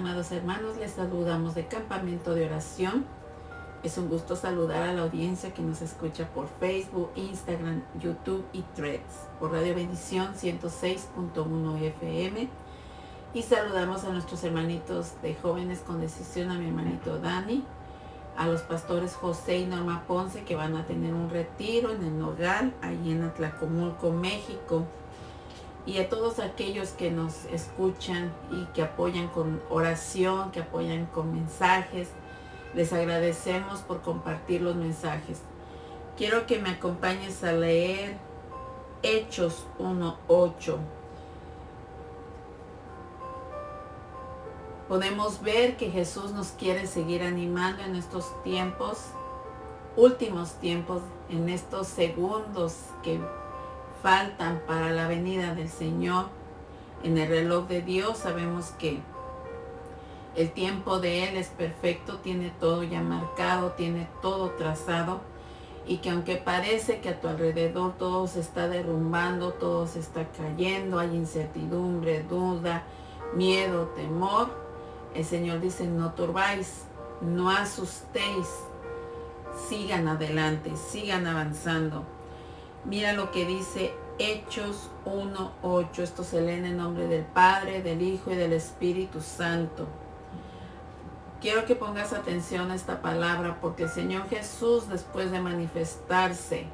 amados hermanos, les saludamos de Campamento de Oración. Es un gusto saludar a la audiencia que nos escucha por Facebook, Instagram, YouTube y Threads, por Radio Bendición 106.1 FM. Y saludamos a nuestros hermanitos de Jóvenes con Decisión, a mi hermanito Dani, a los pastores José y Norma Ponce, que van a tener un retiro en el Nogal, ahí en Atlacomulco, México. Y a todos aquellos que nos escuchan y que apoyan con oración, que apoyan con mensajes, les agradecemos por compartir los mensajes. Quiero que me acompañes a leer Hechos 1:8. Podemos ver que Jesús nos quiere seguir animando en estos tiempos, últimos tiempos, en estos segundos que faltan para la venida del Señor. En el reloj de Dios sabemos que el tiempo de Él es perfecto, tiene todo ya marcado, tiene todo trazado, y que aunque parece que a tu alrededor todo se está derrumbando, todo se está cayendo, hay incertidumbre, duda, miedo, temor, el Señor dice: no turbáis, no asustéis, sigan adelante, sigan avanzando. Mira lo que dice Hechos 1:8. Esto se lee en el nombre del Padre, del Hijo y del Espíritu Santo. Quiero que pongas atención a esta palabra, porque el Señor Jesús, después de manifestarse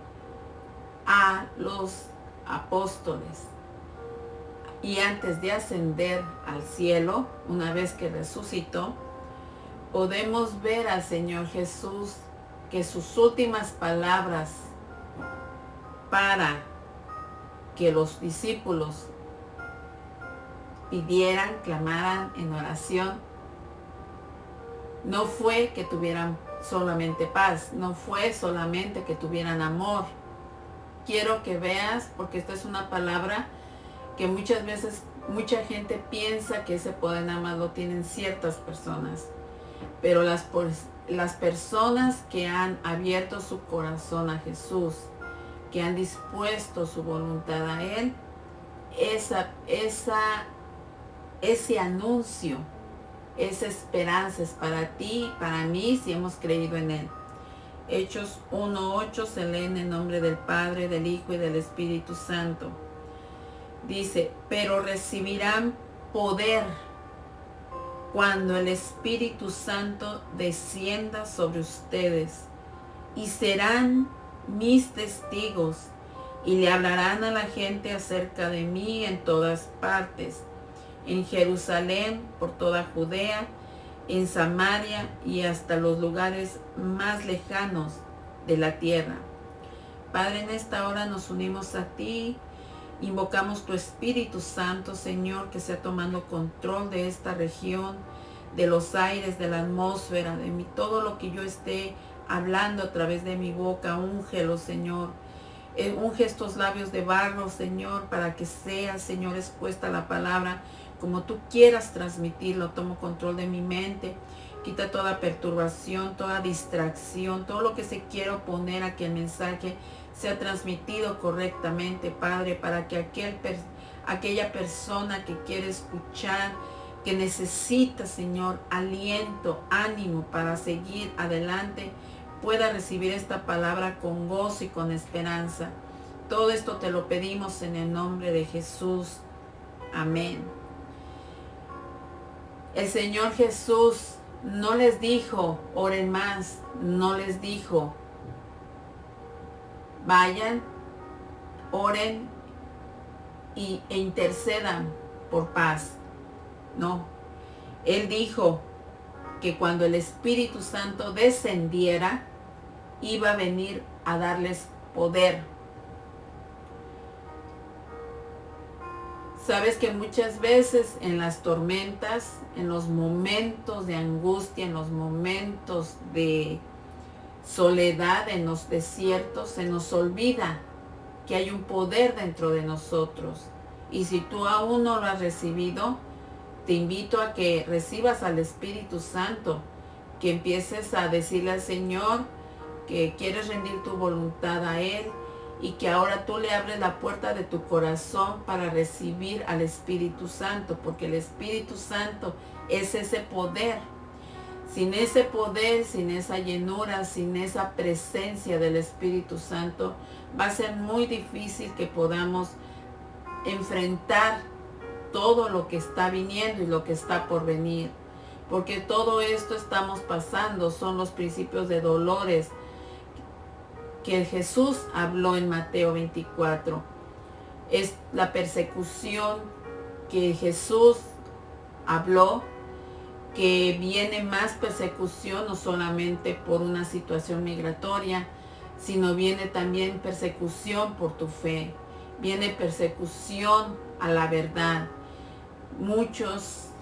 a los apóstoles y antes de ascender al cielo, una vez que resucitó, podemos ver al Señor Jesús que sus últimas palabras para que los discípulos pidieran, clamaran en oración, no fue que tuvieran solamente paz, no fue solamente que tuvieran amor. Quiero que veas, porque esta es una palabra que muchas veces mucha gente piensa que ese poder nada más lo tienen ciertas personas, pero las personas que han abierto su corazón a Jesús, que han dispuesto su voluntad a Él, ese anuncio, esa esperanza es para ti y para mí si hemos creído en Él. Hechos 1:8 se lee en el nombre del Padre, del Hijo y del Espíritu Santo. Dice: pero recibirán poder cuando el Espíritu Santo descienda sobre ustedes, y serán mis testigos, y le hablarán a la gente acerca de mí en todas partes, en Jerusalén, por toda Judea, en Samaria y hasta los lugares más lejanos de la tierra. Padre, en esta hora nos unimos a ti, invocamos tu Espíritu Santo, Señor, que sea tomando control de esta región, de los aires, de la atmósfera, de mí, todo lo que yo esté hablando a través de mi boca. Úngelo, Señor. Unge estos labios de barro, Señor, para que sea, Señor, expuesta la palabra como tú quieras transmitirlo. Tomo control de mi mente, quita toda perturbación, toda distracción, todo lo que se quiera oponer a que el mensaje sea transmitido correctamente, Padre, para que aquella persona que quiere escuchar, que necesita, Señor, aliento, ánimo para seguir adelante, pueda recibir esta palabra con gozo y con esperanza. Todo esto te lo pedimos en el nombre de Jesús. Amén. El Señor Jesús no les dijo, oren más, no les dijo, vayan, oren e intercedan por paz. No, Él dijo que cuando el Espíritu Santo descendiera, iba a venir a darles poder. Sabes que muchas veces en las tormentas, en los momentos de angustia, en los momentos de soledad, en los desiertos, se nos olvida que hay un poder dentro de nosotros. Y si tú aún no lo has recibido, te invito a que recibas al Espíritu Santo, que empieces a decirle al Señor que quieres rendir tu voluntad a Él y que ahora tú le abres la puerta de tu corazón para recibir al Espíritu Santo, porque el Espíritu Santo es ese poder. Sin ese poder, sin esa llenura, sin esa presencia del Espíritu Santo, va a ser muy difícil que podamos enfrentar todo lo que está viniendo y lo que está por venir. Porque todo esto estamos pasando, son los principios de dolores que Jesús habló en Mateo 24. Es la persecución que Jesús habló, que viene más persecución no solamente por una situación migratoria, sino viene también persecución por tu fe, viene persecución a la verdad. Muchas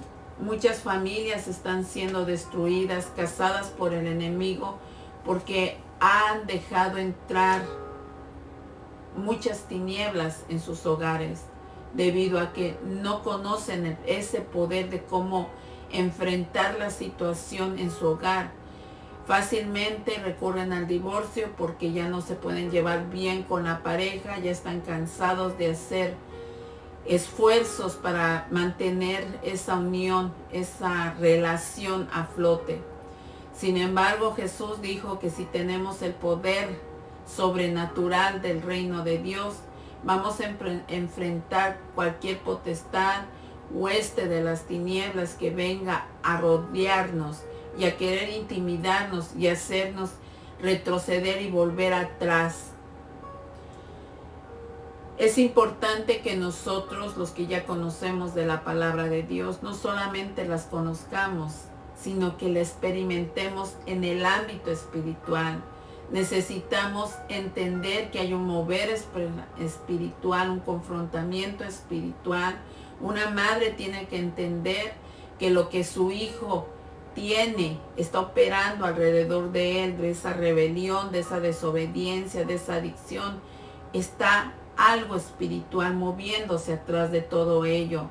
familias están siendo destruidas, cazadas por el enemigo, porque han dejado entrar muchas tinieblas en sus hogares, debido a que no conocen ese poder de cómo enfrentar la situación en su hogar. Fácilmente recurren al divorcio porque ya no se pueden llevar bien con la pareja, ya están cansados de hacer esfuerzos para mantener esa unión, esa relación a flote. Sin embargo, Jesús dijo que si tenemos el poder sobrenatural del reino de Dios, vamos a enfrentar cualquier potestad, hueste de las tinieblas que venga a rodearnos y a querer intimidarnos y hacernos retroceder y volver atrás. Es importante que nosotros, los que ya conocemos de la palabra de Dios, no solamente las conozcamos, sino que la experimentemos en el ámbito espiritual. Necesitamos entender que hay un mover espiritual, un confrontamiento espiritual. Una madre tiene que entender que lo que su hijo está operando alrededor de él, de esa rebelión, de esa desobediencia, de esa adicción, está algo espiritual moviéndose atrás de todo ello.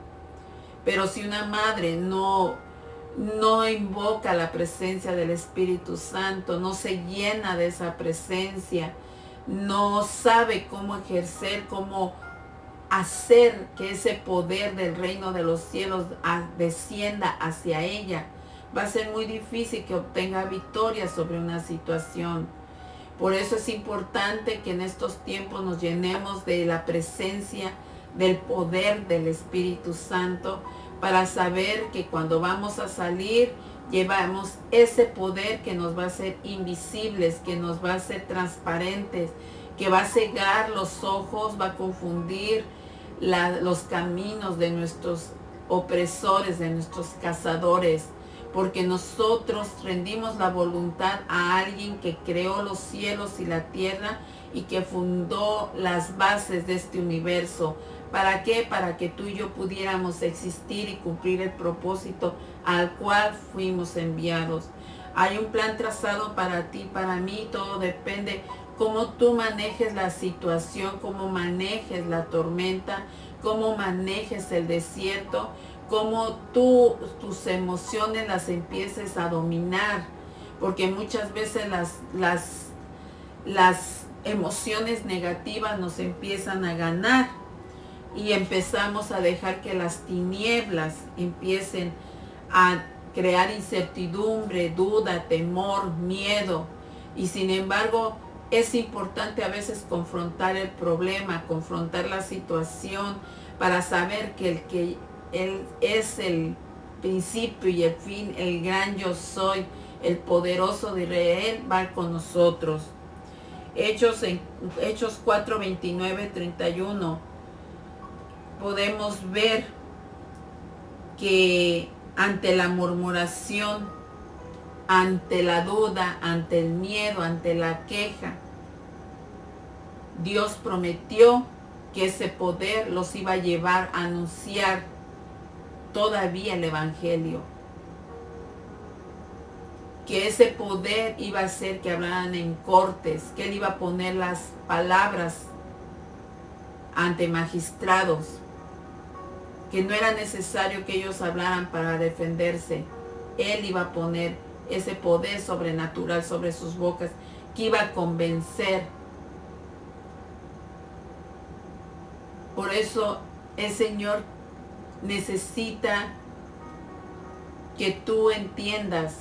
Pero si una madre no invoca la presencia del Espíritu Santo, no se llena de esa presencia, no sabe cómo ejercer, cómo hacer que ese poder del reino de los cielos descienda hacia ella, va a ser muy difícil que obtenga victoria sobre una situación. Por eso es importante que en estos tiempos nos llenemos de la presencia, del poder del Espíritu Santo, para saber que cuando vamos a salir, llevamos ese poder que nos va a hacer invisibles, que nos va a hacer transparentes, que va a cegar los ojos, va a confundir los caminos de nuestros opresores, de nuestros cazadores, porque nosotros rendimos la voluntad a alguien que creó los cielos y la tierra y que fundó las bases de este universo. ¿Para qué? Para que tú y yo pudiéramos existir y cumplir el propósito al cual fuimos enviados. Hay un plan trazado para ti, para mí, todo depende cómo tú manejes la situación, cómo manejes la tormenta, cómo manejes el desierto, cómo tus emociones las empieces a dominar, porque muchas veces las emociones negativas nos empiezan a ganar y empezamos a dejar que las tinieblas empiecen a crear incertidumbre, duda, temor, miedo. Y sin embargo, es importante a veces confrontar el problema, confrontar la situación, para saber que Él es el principio y el fin, el gran yo soy, el poderoso de Israel, va con nosotros. Hechos 4, 29, 31, podemos ver que ante la murmuración, ante la duda, ante el miedo, ante la queja, Dios prometió que ese poder los iba a llevar a anunciar todavía el Evangelio. Que ese poder iba a hacer que hablaran en cortes, que Él iba a poner las palabras ante magistrados, que no era necesario que ellos hablaran para defenderse. Él iba a poner ese poder sobrenatural sobre sus bocas, que iba a convencer Por eso el Señor necesita que tú entiendas,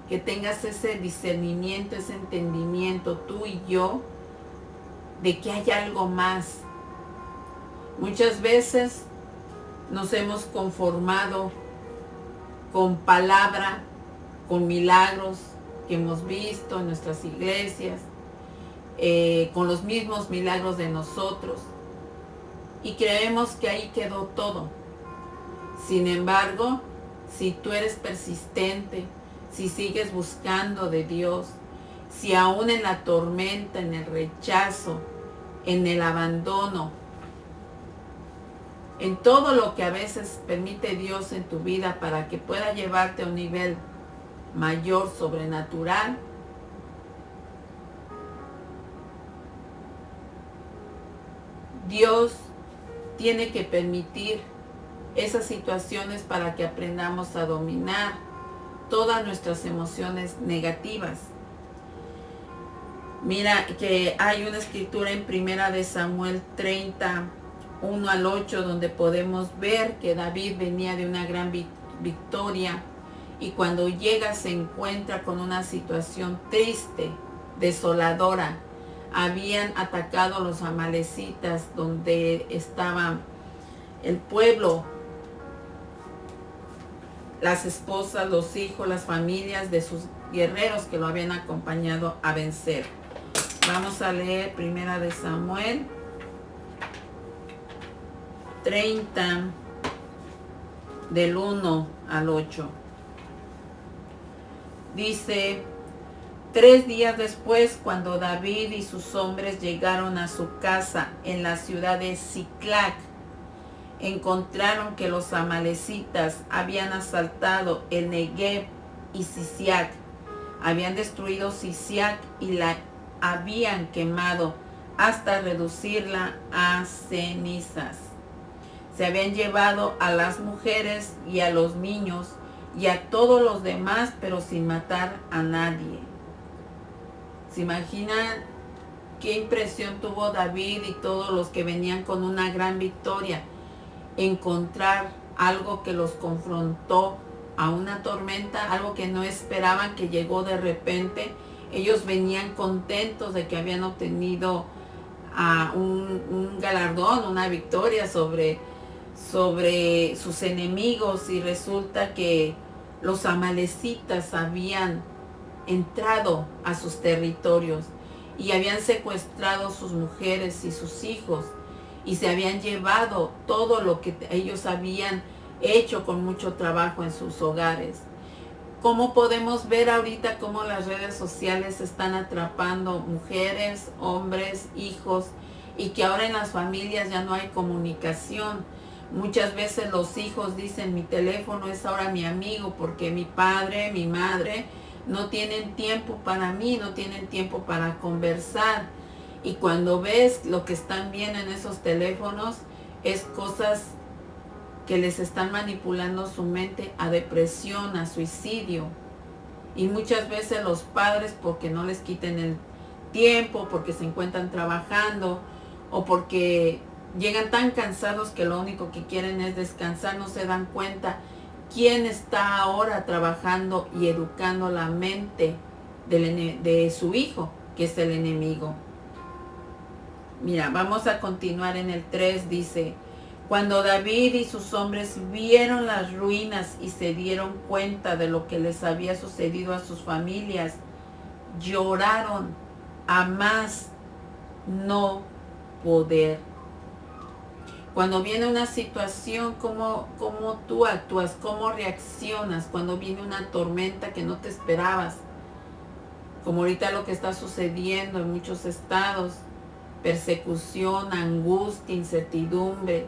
que tengas ese discernimiento, ese entendimiento, tú y yo, de que hay algo más. Muchas veces nos hemos conformado con palabra, con milagros que hemos visto en nuestras iglesias, con los mismos milagros de nosotros, y creemos que ahí quedó todo. Sin embargo, si tú eres persistente, si sigues buscando de Dios, si aún en la tormenta, en el rechazo, en el abandono, en todo lo que a veces permite Dios en tu vida para que pueda llevarte a un nivel mayor, sobrenatural, Dios tiene que permitir esas situaciones para que aprendamos a dominar todas nuestras emociones negativas. Mira que hay una escritura en Primera de Samuel 30, 1 al 8, donde podemos ver que David venía de una gran victoria, y cuando llega se encuentra con una situación triste, desoladora. Habían atacado a los amalecitas donde estaba el pueblo, las esposas, los hijos, las familias de sus guerreros que lo habían acompañado a vencer. Vamos a leer Primera de Samuel 30, del 1 al 8. Dice: 3 días después, cuando David y sus hombres llegaron a su casa en la ciudad de Siclac, encontraron que los amalecitas habían asaltado el Negev y Sisiac. Habían destruido Sisiac y la habían quemado hasta reducirla a cenizas. Se habían llevado a las mujeres y a los niños y a todos los demás, pero sin matar a nadie. ¿Se imaginan qué impresión tuvo David y todos los que venían con una gran victoria? Encontrar algo que los confrontó a una tormenta, algo que no esperaban, que llegó de repente. Ellos venían contentos de que habían obtenido un galardón, una victoria sobre sus enemigos, y resulta que los amalecitas habían entrado a sus territorios y habían secuestrado sus mujeres y sus hijos, y se habían llevado todo lo que ellos habían hecho con mucho trabajo en sus hogares. Como podemos ver ahorita cómo las redes sociales están atrapando mujeres, hombres, hijos, y que ahora en las familias ya no hay comunicación. Muchas veces los hijos dicen: mi teléfono es ahora mi amigo, porque mi padre, mi madre no tienen tiempo para mí, no tienen tiempo para conversar. Y cuando ves lo que están viendo en esos teléfonos, es cosas que les están manipulando su mente a depresión, a suicidio. Y muchas veces los padres, porque no les quiten el tiempo, porque se encuentran trabajando, o porque llegan tan cansados que lo único que quieren es descansar, no se dan cuenta quién está ahora trabajando y educando la mente de su hijo, que es el enemigo. Mira, vamos a continuar en el 3, dice: cuando David y sus hombres vieron las ruinas y se dieron cuenta de lo que les había sucedido a sus familias, lloraron a más no poder. Cuando viene una situación, ¿cómo tú actúas? ¿Cómo reaccionas cuando viene una tormenta que no te esperabas? Como ahorita lo que está sucediendo en muchos estados: persecución, angustia, incertidumbre.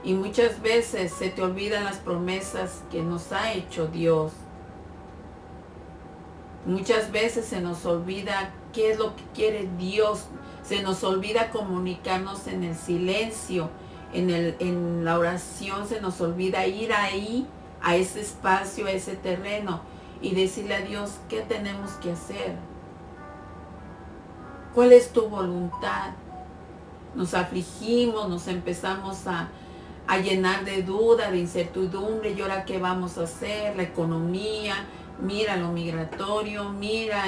Y muchas veces se te olvidan las promesas que nos ha hecho Dios. Muchas veces se nos olvida qué es lo que quiere Dios. Se nos olvida comunicarnos en el silencio, en la oración. Se nos olvida ir ahí, a ese espacio, a ese terreno, y decirle a Dios: ¿qué tenemos que hacer? ¿Cuál es tu voluntad? nos afligimos, nos empezamos a llenar de duda, de incertidumbre. ¿Y ahora qué vamos a hacer? La economía, mira lo migratorio, mira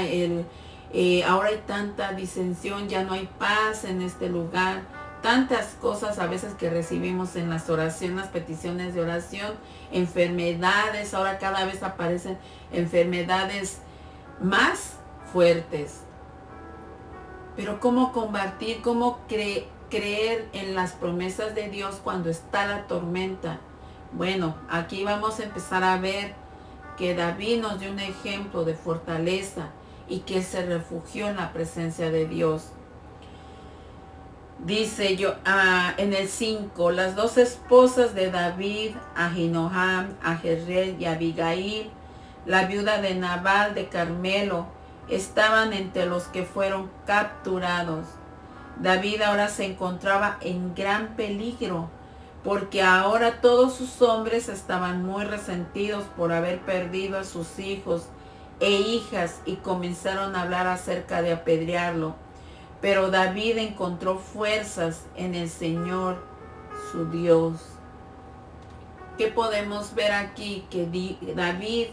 ahora hay tanta disensión, ya no hay paz en este lugar. Tantas cosas a veces que recibimos en las oraciones, las peticiones de oración, enfermedades, ahora cada vez aparecen enfermedades más fuertes. Pero ¿cómo combatir, cómo creer en las promesas de Dios cuando está la tormenta? Bueno, aquí vamos a empezar a ver que David nos dio un ejemplo de fortaleza y que se refugió en la presencia de Dios. Dice yo en el 5, las dos esposas de David, Ahinoam, Jezreel y Abigail, la viuda de Nabal de Carmelo, estaban entre los que fueron capturados. David ahora se encontraba en gran peligro, porque ahora todos sus hombres estaban muy resentidos por haber perdido a sus hijos e hijas y comenzaron a hablar acerca de apedrearlo. Pero David encontró fuerzas en el Señor, su Dios. ¿Qué podemos ver aquí? Que David,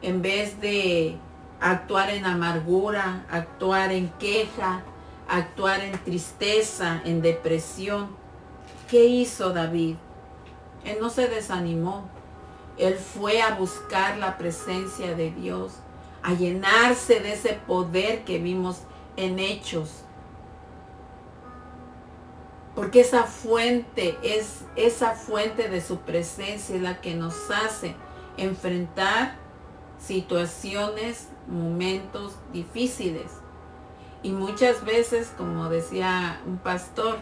en vez de actuar en amargura, actuar en queja, actuar en tristeza, en depresión, ¿qué hizo David? Él no se desanimó. Él fue a buscar la presencia de Dios, a llenarse de ese poder que vimos en Hechos. Porque esa fuente de su presencia es la que nos hace enfrentar situaciones, momentos difíciles. Y muchas veces, como decía un pastor,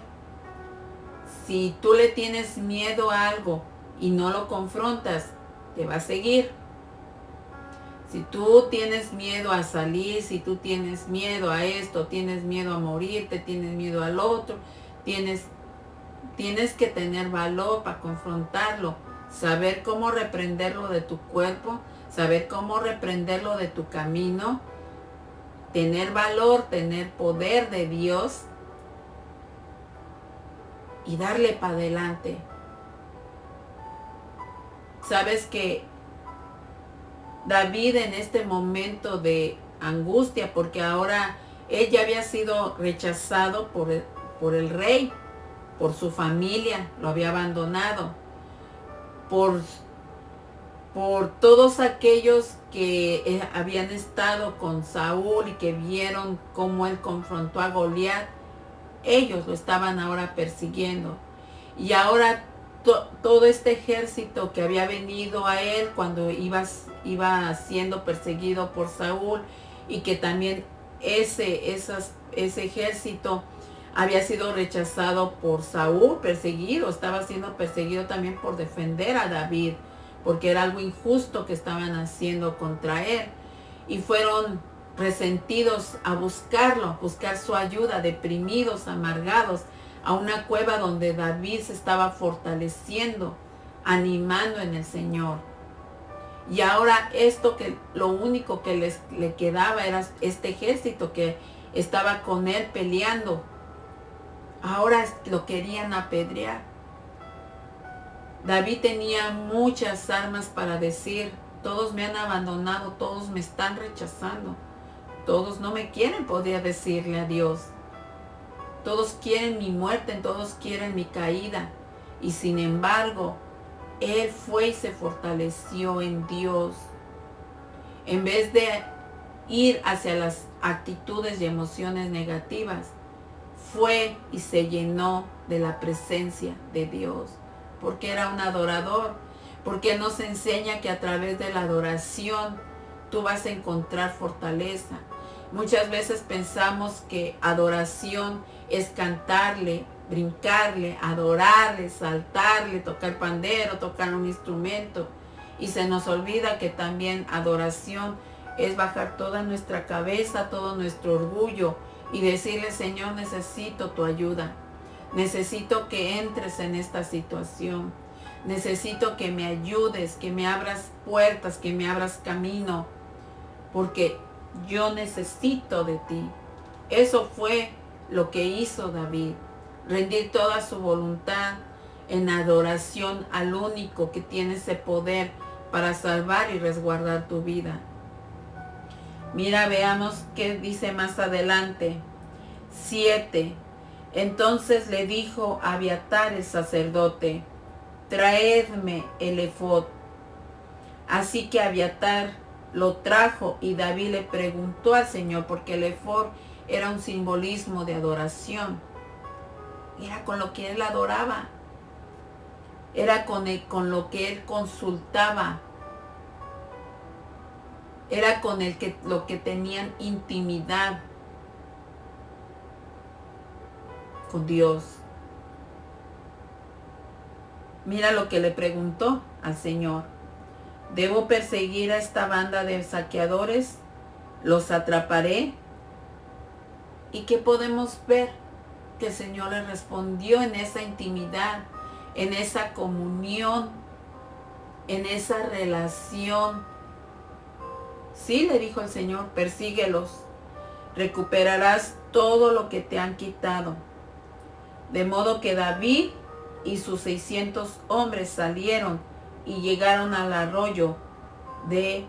si tú le tienes miedo a algo y no lo confrontas, te va a seguir. Si tú tienes miedo a salir, si tú tienes miedo a esto, tienes miedo a morirte, tienes miedo al otro, tienes que tener valor para confrontarlo, saber cómo reprenderlo de tu cuerpo, saber cómo reprenderlo de tu camino, tener valor, tener poder de Dios y darle para adelante. Sabes que David en este momento de angustia, porque ahora él ya había sido rechazado por el rey, por su familia, lo había abandonado, por todos aquellos que habían estado con Saúl y que vieron cómo él confrontó a Goliat. Ellos lo estaban ahora persiguiendo. Y ahora todo este ejército que había venido a él cuando iba siendo perseguido por Saúl, y que también ese ejército había sido rechazado por Saúl, estaba siendo perseguido también por defender a David, porque era algo injusto que estaban haciendo contra él. Y fueron resentidos a buscarlo, buscar su ayuda, deprimidos, amargados, a una cueva donde David se estaba fortaleciendo, animando en el Señor. Y ahora lo único que le quedaba era este ejército que estaba con él peleando. Ahora lo querían apedrear. David tenía muchas armas para decir: todos me han abandonado, todos me están rechazando, todos no me quieren, podría decirle a Dios. Todos quieren mi muerte, todos quieren mi caída. Y sin embargo, él fue y se fortaleció en Dios. En vez de ir hacia las actitudes y emociones negativas, fue y se llenó de la presencia de Dios, porque era un adorador, porque nos enseña que a través de la adoración tú vas a encontrar fortaleza. Muchas veces pensamos que adoración es cantarle, brincarle, adorarle, saltarle, tocar pandero, tocar un instrumento, y se nos olvida que también adoración es bajar toda nuestra cabeza, todo nuestro orgullo, y decirle: Señor, necesito tu ayuda. Necesito que entres en esta situación. Necesito que me ayudes, que me abras puertas, que me abras camino, porque yo necesito de ti. Eso fue lo que hizo David. rendir toda su voluntad en adoración al único que tiene ese poder para salvar y resguardar tu vida. Mira, veamos qué dice más adelante. 7. Entonces le dijo a Abiatar el sacerdote, traedme el efod. Así que Abiatar lo trajo y David le preguntó al Señor, porque el efod era un simbolismo de adoración. Era con lo que él adoraba. Era con lo que él consultaba. Era con lo que tenían intimidad con Dios. Mira lo que le preguntó al Señor. ¿Debo perseguir a esta banda de saqueadores? ¿Los atraparé? ¿Y qué podemos ver? Que el Señor le respondió en esa intimidad, en esa comunión, en esa relación. Sí, le dijo el Señor, persíguelos, recuperarás todo lo que te han quitado. De modo que David y sus 600 hombres salieron y llegaron al arroyo de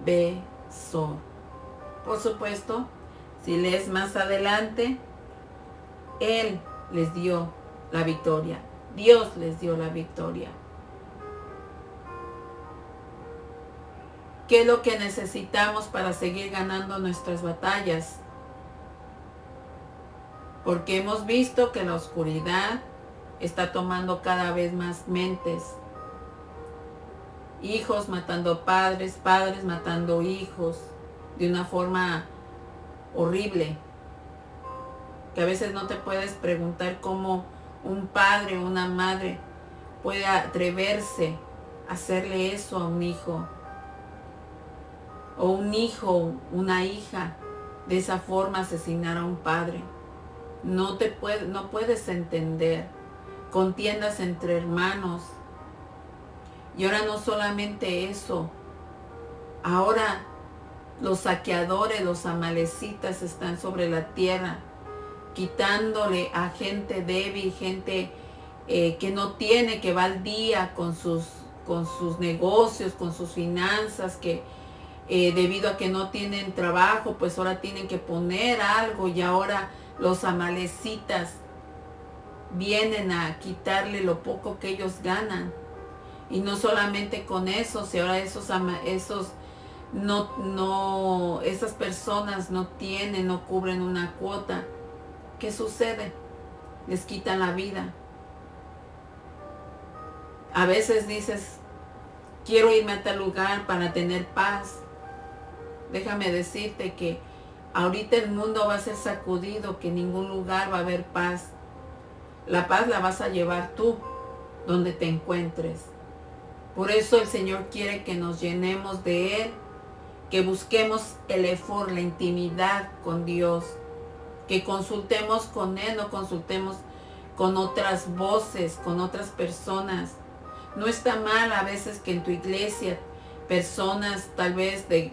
Besor. Por supuesto, si lees más adelante, Él les dio la victoria. Dios les dio la victoria. ¿Qué es lo que necesitamos para seguir ganando nuestras batallas? Porque hemos visto que la oscuridad está tomando cada vez más mentes. Hijos matando padres, padres matando hijos, de una forma horrible. Que a veces no te puedes preguntar cómo un padre o una madre puede atreverse a hacerle eso a un hijo. O un hijo, una hija, de esa forma asesinar a un padre. No puedes entender. Contiendas entre hermanos. Y ahora no solamente eso. Ahora los saqueadores, los amalecitas están sobre la tierra, quitándole a gente débil, gente que no tiene, que va al día con sus negocios, con sus finanzas, que debido a que no tienen trabajo, pues ahora tienen que poner algo, y ahora los amalecitas vienen a quitarle lo poco que ellos ganan. Y no solamente con eso, si ahora esas personas no tienen, no cubren una cuota, ¿qué sucede? Les quitan la vida. A veces dices, quiero irme a tal lugar para tener paz. Déjame decirte que ahorita el mundo va a ser sacudido, que en ningún lugar va a haber paz. La paz la vas a llevar tú, donde te encuentres. Por eso el Señor quiere que nos llenemos de Él, que busquemos el efod, la intimidad con Dios, que consultemos con Él, no consultemos con otras voces, con otras personas. No está mal a veces que en tu iglesia personas tal vez de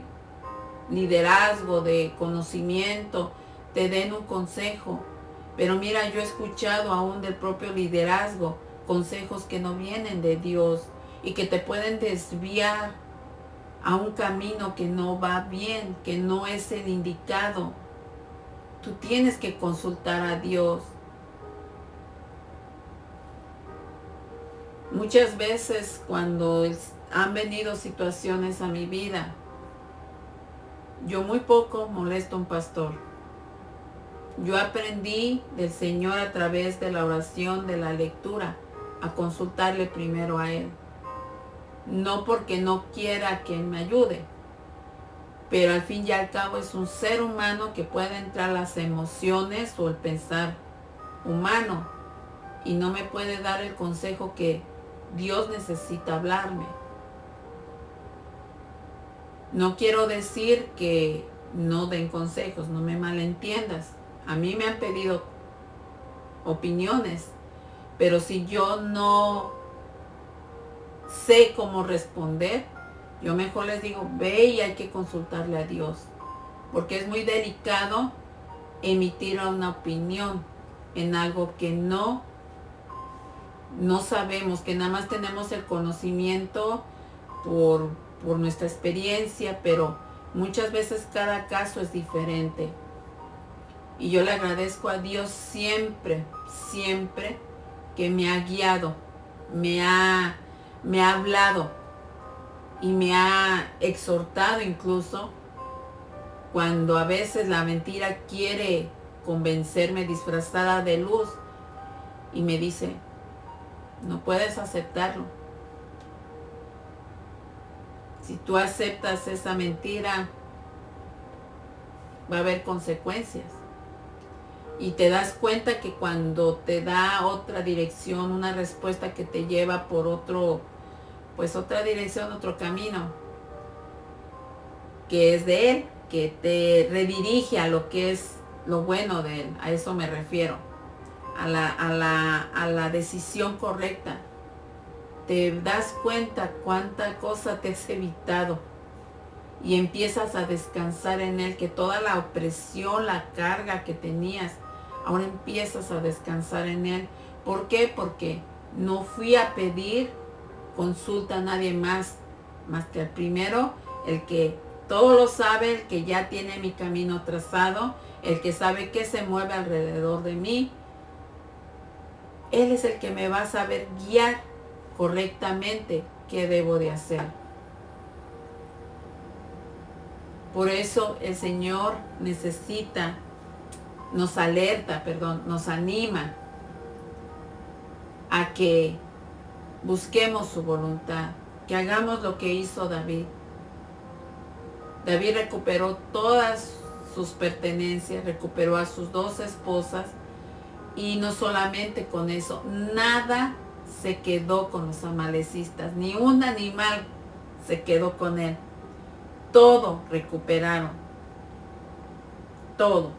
liderazgo, de conocimiento, te den un consejo. Pero mira, yo he escuchado aún del propio liderazgo consejos que no vienen de Dios y que te pueden desviar a un camino que no va bien, que no es el indicado. Tú tienes que consultar a Dios. Muchas veces cuando han venido situaciones a mi vida, yo muy poco molesto a un pastor. Yo aprendí del Señor a través de la oración, de la lectura, a consultarle primero a Él. No porque no quiera que Él me ayude, pero al fin y al cabo es un ser humano que puede entrar las emociones o el pensar humano y no me puede dar el consejo que Dios necesita hablarme. No quiero decir que no den consejos, no me malentiendas. A mí me han pedido opiniones, pero si yo no sé cómo responder, yo mejor les digo, ve y hay que consultarle a Dios, porque es muy delicado emitir una opinión. en algo que no sabemos, que nada más tenemos el conocimiento por nuestra experiencia, pero muchas veces cada caso es diferente. Y yo le agradezco a Dios siempre, siempre que me ha guiado, me ha hablado y me ha exhortado incluso cuando a veces la mentira quiere convencerme disfrazada de luz y me dice, no puedes aceptarlo. Si tú aceptas esa mentira, va a haber consecuencias. Y te das cuenta que cuando te da otra dirección, una respuesta que te lleva por otra dirección, otro camino, que es de Él, que te redirige a lo que es lo bueno de Él, a eso me refiero, a la decisión correcta. Te das cuenta cuánta cosa te has evitado y empiezas a descansar en Él, que toda la opresión, la carga que tenías, ahora empiezas a descansar en Él. ¿Por qué? Porque no fui a pedir consulta a nadie más que al primero, el que todo lo sabe, el que ya tiene mi camino trazado, el que sabe qué se mueve alrededor de mí. Él es el que me va a saber guiar correctamente qué debo de hacer. Por eso el Señor nos anima a que busquemos su voluntad, que hagamos lo que hizo David. David recuperó todas sus pertenencias, recuperó a sus 2 esposas y no solamente con eso, nada se quedó con los amalecistas, ni un animal se quedó con él. Todo recuperaron, todo.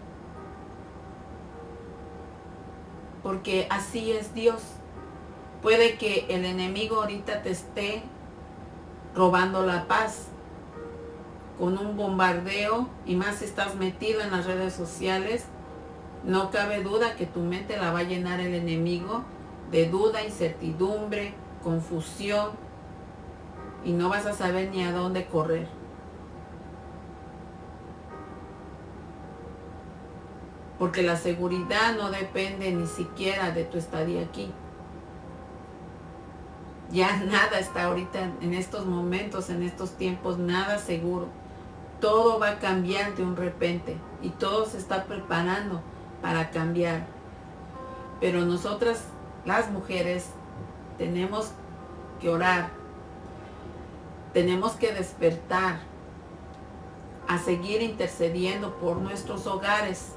Porque así es Dios. Puede que el enemigo ahorita te esté robando la paz con un bombardeo, y más si estás metido en las redes sociales. No cabe duda que tu mente la va a llenar el enemigo de duda, incertidumbre, confusión, y no vas a saber ni a dónde correr. Porque la seguridad no depende ni siquiera de tu estadía aquí. Ya nada está ahorita en estos momentos, en estos tiempos, nada seguro. Todo va a cambiar de un repente y todo se está preparando para cambiar. Pero nosotras, las mujeres, tenemos que orar, tenemos que despertar a seguir intercediendo por nuestros hogares,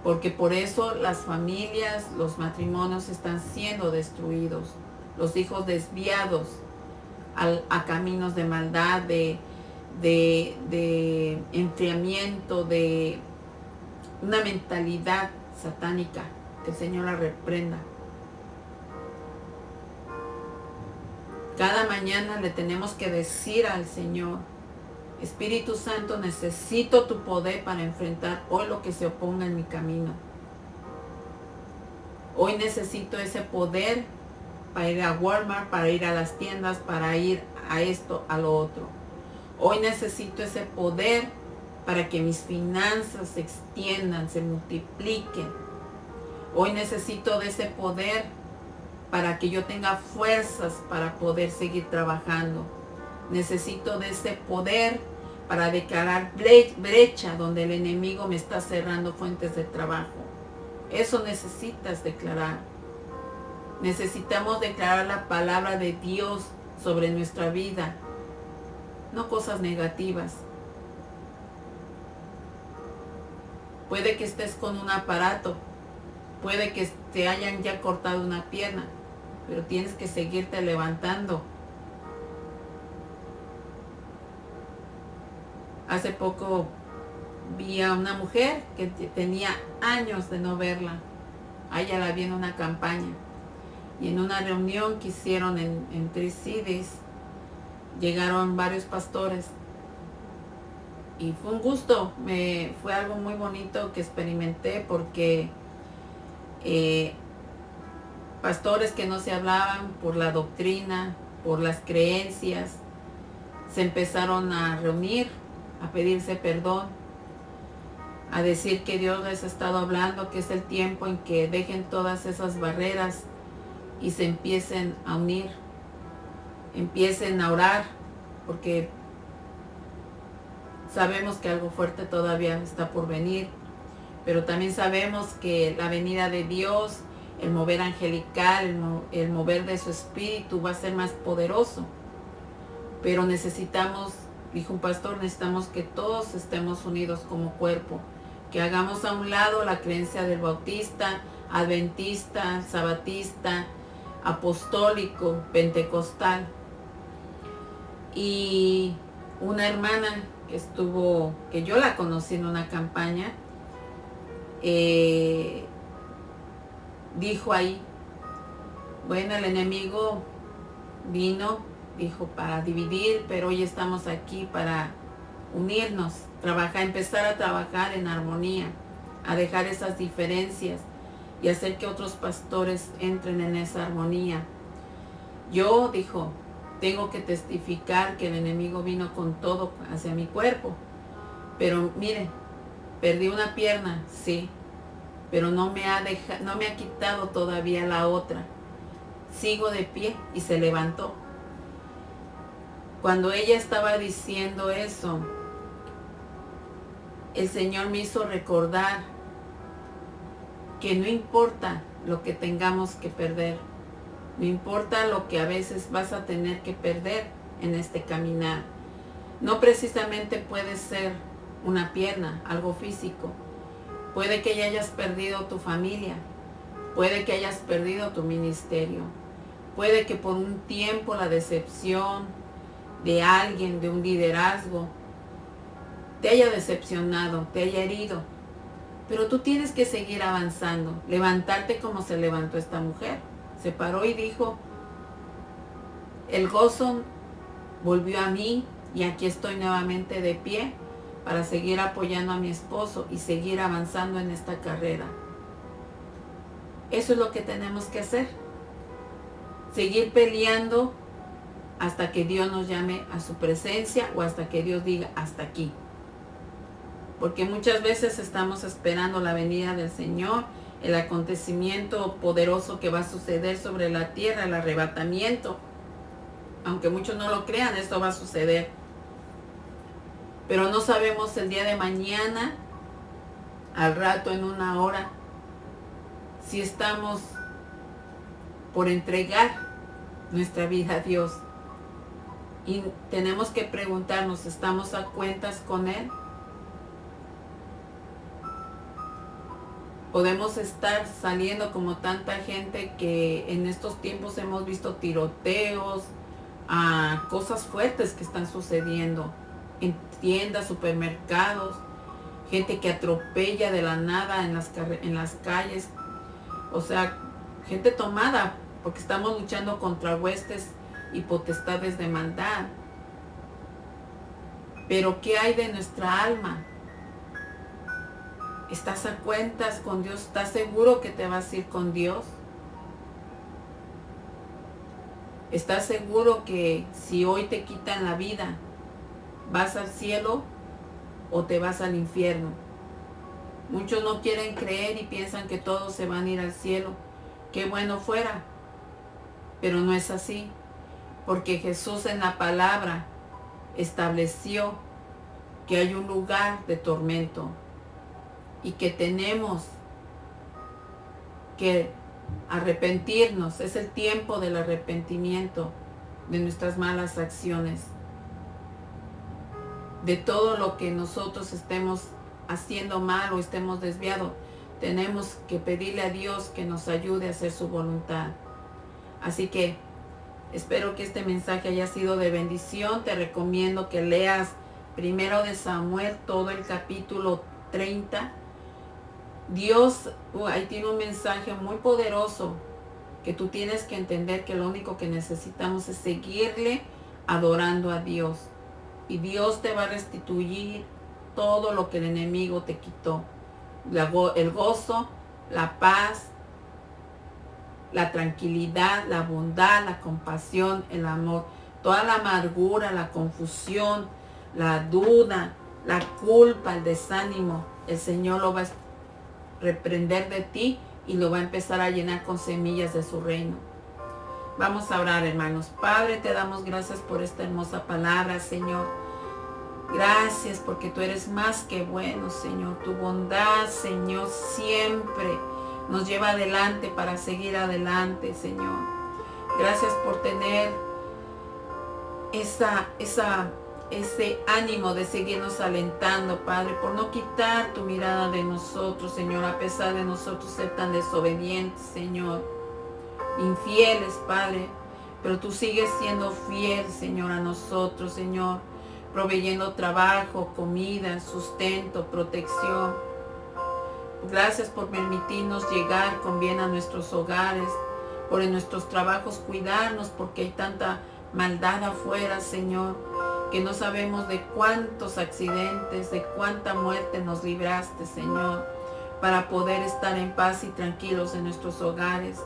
porque por eso las familias, los matrimonios están siendo destruidos, los hijos desviados a caminos de maldad, de enfriamiento, de una mentalidad satánica. Que el Señor la reprenda. Cada mañana le tenemos que decir al Señor, Espíritu Santo, necesito tu poder para enfrentar hoy lo que se oponga en mi camino. Hoy necesito ese poder para ir a Walmart, para ir a las tiendas, para ir a esto, a lo otro. Hoy necesito ese poder para que mis finanzas se extiendan, se multipliquen. Hoy necesito de ese poder para que yo tenga fuerzas para poder seguir trabajando. Necesito de ese poder para declarar brecha donde el enemigo me está cerrando fuentes de trabajo. Eso necesitas declarar. Necesitamos declarar la palabra de Dios sobre nuestra vida, no cosas negativas. Puede que estés con un aparato, puede que te hayan ya cortado una pierna, pero tienes que seguirte levantando. Hace poco vi a una mujer que tenía años de no verla. A ella la vi en una campaña. Y en una reunión que hicieron en Tri-Cities, llegaron varios pastores. Y fue un gusto, fue algo muy bonito que experimenté, porque Pastores que no se hablaban por la doctrina, por las creencias, se empezaron a reunir, a pedirse perdón, a decir que Dios les ha estado hablando, que es el tiempo en que dejen todas esas barreras y se empiecen a unir, empiecen a orar, porque sabemos que algo fuerte todavía está por venir, pero también sabemos que la venida de Dios, el mover angelical, el mover de su espíritu va a ser más poderoso. Pero necesitamos, dijo un pastor, necesitamos que todos estemos unidos como cuerpo, que hagamos a un lado la creencia del bautista, adventista, sabatista, apostólico, pentecostal. Y una hermana que yo la conocí en una campaña, dijo ahí, bueno, el enemigo vino, dijo, para dividir, pero hoy estamos aquí para unirnos, empezar a trabajar en armonía, a dejar esas diferencias y hacer que otros pastores entren en esa armonía. Yo, dijo, tengo que testificar que el enemigo vino con todo hacia mi cuerpo, pero mire, perdí una pierna, sí, pero no me ha quitado todavía la otra. Sigo de pie, y se levantó. Cuando ella estaba diciendo eso, el Señor me hizo recordar que no importa lo que tengamos que perder, no importa lo que a veces vas a tener que perder en este caminar. No precisamente puede ser una pierna, algo físico. Puede que ya hayas perdido tu familia, puede que hayas perdido tu ministerio, puede que por un tiempo la decepción de alguien, de un liderazgo, te haya decepcionado, te haya herido. Pero tú tienes que seguir avanzando, levantarte como se levantó esta mujer. Se paró y dijo, el gozo volvió a mí y aquí estoy nuevamente de pie para seguir apoyando a mi esposo y seguir avanzando en esta carrera. Eso es lo que tenemos que hacer. Seguir peleando hasta que Dios nos llame a su presencia o hasta que Dios diga hasta aquí. Porque muchas veces estamos esperando la venida del Señor, el acontecimiento poderoso que va a suceder sobre la tierra, el arrebatamiento. Aunque muchos no lo crean, esto va a suceder. Pero no sabemos el día de mañana, al rato, en una hora, si estamos por entregar nuestra vida a Dios. Y tenemos que preguntarnos, ¿estamos a cuentas con Él? Podemos estar saliendo como tanta gente que en estos tiempos hemos visto tiroteos, cosas fuertes que están sucediendo en tiendas, supermercados, gente que atropella de la nada en las calles, o sea, gente tomada, porque estamos luchando contra huestes y potestades de maldad. Pero ¿qué hay de nuestra alma? ¿Estás a cuentas con Dios? ¿Estás seguro que te vas a ir con Dios? ¿Estás seguro que si hoy te quitan la vida, vas al cielo o te vas al infierno? Muchos no quieren creer y piensan que todos se van a ir al cielo. Qué bueno fuera, pero no es así, porque Jesús en la palabra estableció que hay un lugar de tormento y que tenemos que arrepentirnos. Es el tiempo del arrepentimiento de nuestras malas acciones, de todo lo que nosotros estemos haciendo mal o estemos desviados. Tenemos que pedirle a Dios que nos ayude a hacer su voluntad. Así que espero que este mensaje haya sido de bendición. Te recomiendo que leas primero de Samuel, todo el capítulo 30. Dios, ahí tiene un mensaje muy poderoso que tú tienes que entender que lo único que necesitamos es seguirle adorando a Dios. Y Dios te va a restituir todo lo que el enemigo te quitó. El gozo, la paz, la tranquilidad, la bondad, la compasión, el amor. Toda la amargura, la confusión, la duda, la culpa, el desánimo, el Señor lo va a reprender de ti y lo va a empezar a llenar con semillas de su reino. Vamos a orar, hermanos. Padre, te damos gracias por esta hermosa palabra, Señor. Gracias porque tú eres más que bueno, Señor. Tu bondad, Señor, siempre nos lleva adelante para seguir adelante, Señor. Gracias por tener ese ánimo de seguirnos alentando, Padre, por no quitar tu mirada de nosotros, Señor, a pesar de nosotros ser tan desobedientes, Señor, infieles, Padre, pero tú sigues siendo fiel, Señor, a nosotros, Señor, proveyendo trabajo, comida, sustento, protección. Gracias por permitirnos llegar con bien a nuestros hogares, por en nuestros trabajos cuidarnos, porque hay tanta maldad afuera, Señor, que no sabemos de cuántos accidentes, de cuánta muerte nos libraste, Señor, para poder estar en paz y tranquilos en nuestros hogares.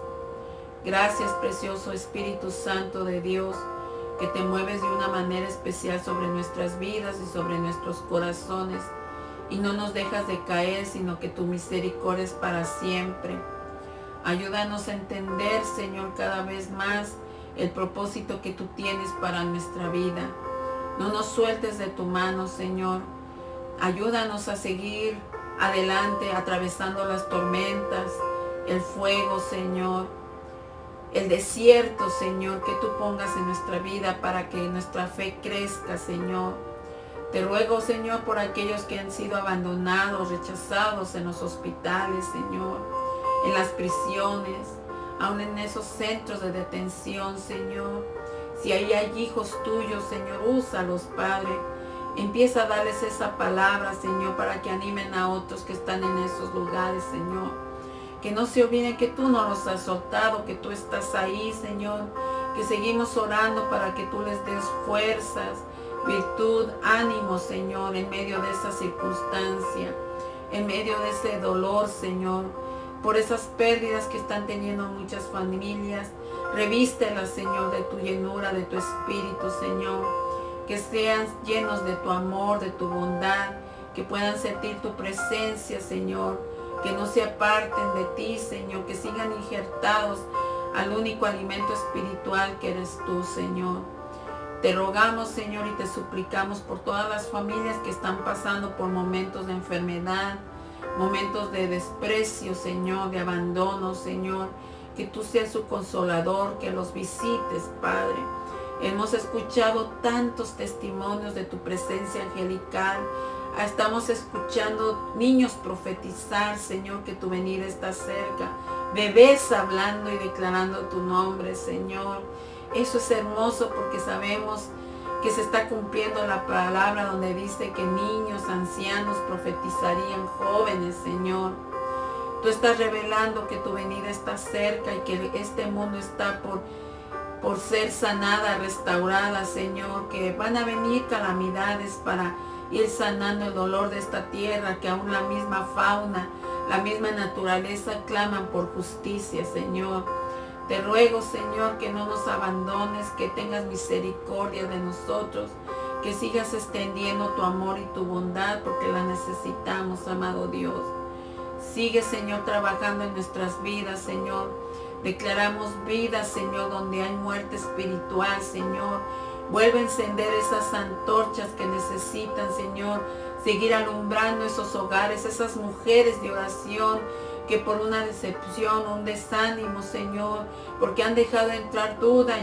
Gracias, precioso Espíritu Santo de Dios, que te mueves de una manera especial sobre nuestras vidas y sobre nuestros corazones, y no nos dejas de caer, sino que tu misericordia es para siempre. Ayúdanos a entender, Señor, cada vez más el propósito que tú tienes para nuestra vida. No nos sueltes de tu mano, Señor. Ayúdanos a seguir adelante, atravesando las tormentas, el fuego, Señor, el desierto, Señor, que tú pongas en nuestra vida para que nuestra fe crezca, Señor. Te ruego, Señor, por aquellos que han sido abandonados, rechazados en los hospitales, Señor, en las prisiones, aún en esos centros de detención, Señor. Si ahí hay hijos tuyos, Señor, úsalos, Padre. Empieza a darles esa palabra, Señor, para que animen a otros que están en esos lugares, Señor. Que no se olviden que tú no los has soltado, que tú estás ahí, Señor. Que seguimos orando para que tú les des fuerzas, virtud, ánimo, Señor, en medio de esa circunstancia, en medio de ese dolor, Señor, por esas pérdidas que están teniendo muchas familias. Revístelas, Señor, de tu llenura, de tu espíritu, Señor. Que sean llenos de tu amor, de tu bondad, que puedan sentir tu presencia, Señor. Que no se aparten de ti, Señor, que sigan injertados al único alimento espiritual que eres tú, Señor. Te rogamos, Señor, y te suplicamos por todas las familias que están pasando por momentos de enfermedad, momentos de desprecio, Señor, de abandono, Señor. Que tú seas su consolador, que los visites, Padre. Hemos escuchado tantos testimonios de tu presencia angelical. Estamos escuchando niños profetizar, Señor, que tu venida está cerca. Bebés hablando y declarando tu nombre, Señor. Eso es hermoso porque sabemos que se está cumpliendo la palabra donde dice que niños, ancianos profetizarían, jóvenes, Señor. Tú estás revelando que tu venida está cerca y que este mundo está por ser sanada, restaurada, Señor. Que van a venir calamidades para ir sanando el dolor de esta tierra, que aún la misma fauna, la misma naturaleza claman por justicia, Señor. Te ruego, Señor, que no nos abandones, que tengas misericordia de nosotros, que sigas extendiendo tu amor y tu bondad, porque la necesitamos, amado Dios. Sigue, Señor, trabajando en nuestras vidas, Señor. Declaramos vida, Señor, donde hay muerte espiritual, Señor. Vuelve a encender esas antorchas que necesitan, Señor, seguir alumbrando esos hogares, esas mujeres de oración que por una decepción, un desánimo, Señor, porque han dejado entrar duda,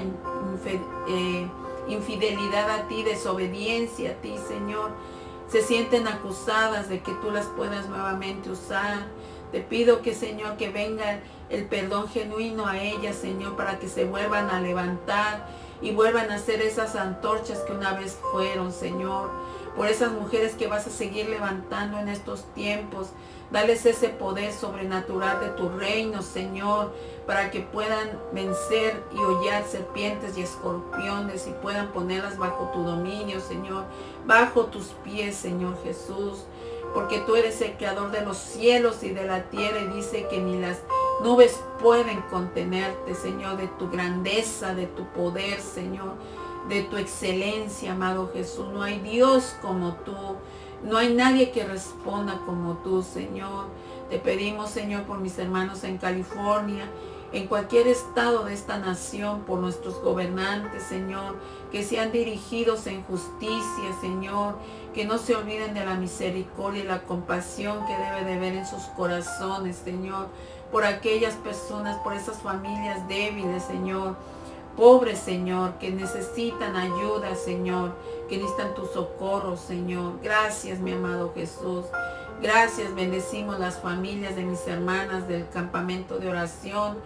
infidelidad a ti, desobediencia a ti, Señor, se sienten acusadas de que tú las puedas nuevamente usar. Te pido que, Señor, que venga el perdón genuino a ellas, Señor, para que se vuelvan a levantar y vuelvan a ser esas antorchas que una vez fueron, Señor. Por esas mujeres que vas a seguir levantando en estos tiempos, dales ese poder sobrenatural de tu reino, Señor, para que puedan vencer y hollar serpientes y escorpiones y puedan ponerlas bajo tu dominio, Señor, bajo tus pies, Señor Jesús. Porque tú eres el creador de los cielos y de la tierra, y dice que ni las Nubes pueden contenerte, Señor, de tu grandeza, de tu poder, Señor, de tu excelencia, amado Jesús. No hay Dios como tú. No hay nadie que responda como tú, Señor. Te pedimos, Señor, por mis hermanos en California, en cualquier estado de esta nación, por nuestros gobernantes, Señor, que sean dirigidos en justicia, Señor, que no se olviden de la misericordia y la compasión que debe de haber en sus corazones, Señor, por aquellas personas, por esas familias débiles, Señor, pobres, Señor, que necesitan ayuda, Señor, que necesitan tu socorro, Señor. Gracias, mi amado Jesús. Gracias, bendecimos las familias de mis hermanas del campamento de oración.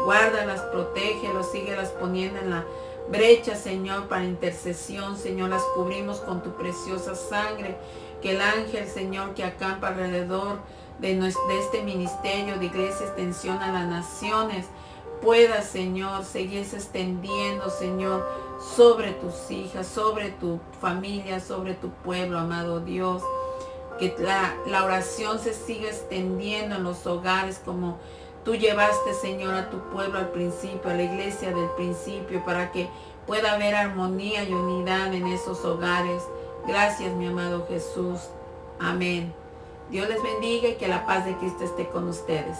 Guárdalas, protégelos, síguelas poniendo en la brecha, Señor, para intercesión, Señor. Las cubrimos con tu preciosa sangre. Que el ángel, Señor, que acampa alrededor de este ministerio de Iglesia Extensión a las Naciones, pueda, Señor, seguirse extendiendo, Señor, sobre tus hijas, sobre tu familia, sobre tu pueblo, amado Dios. Que la oración se siga extendiendo en los hogares como tú llevaste, Señor, a tu pueblo al principio, a la iglesia del principio, para que pueda haber armonía y unidad en esos hogares. Gracias, mi amado Jesús. Amén. Dios les bendiga y que la paz de Cristo esté con ustedes.